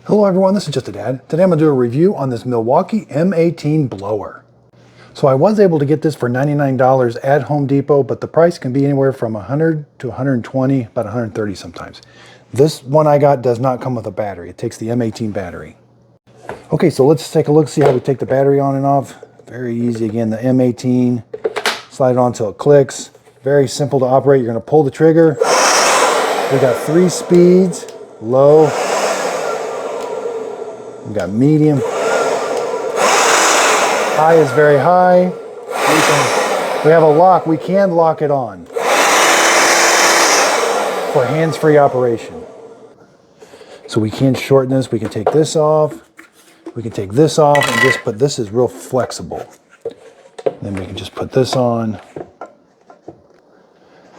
Hello everyone, this is Just a Dad. Today I'm going to do a review on this Milwaukee M18 blower. So I was able to get this for $99 at Home Depot, but the price can be anywhere from $100 to $120, about $130 sometimes. This one I got does not come with a battery. It takes the M18 battery. Okay, so let's take a look, see how we take the battery on and off. Very easy. Again, the M18, slide it on until it clicks. Very simple to operate. You're going to pull the trigger. We got 3 speeds, low. We got medium. High is very high. We have a lock. We can lock it on for hands-free operation. So we can shorten this. We can take this off. We can take this off and just put, this is real flexible. Then we can just put this on.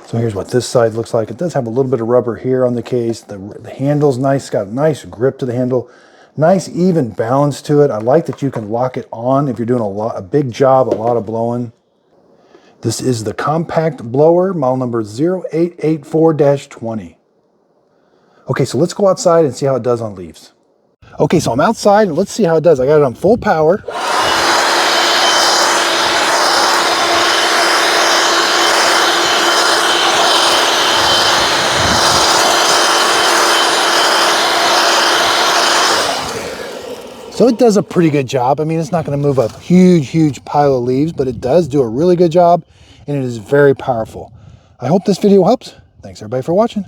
So here's what this side looks like. It does have a little bit of rubber here on the case. The handle's nice. It's got a nice grip to the handle. Nice even balance to it. I like that you can lock it on if you're doing a big job, a lot of blowing. This is the compact blower, model number 0884-20. Okay, so let's go outside and see how it does on leaves. Okay, so I'm outside and let's see how it does. I got it on full power. So it does a pretty good job. I mean, it's not going to move a huge pile of leaves, but it does do a really good job, and it is very powerful. I hope this video helps. Thanks everybody for watching.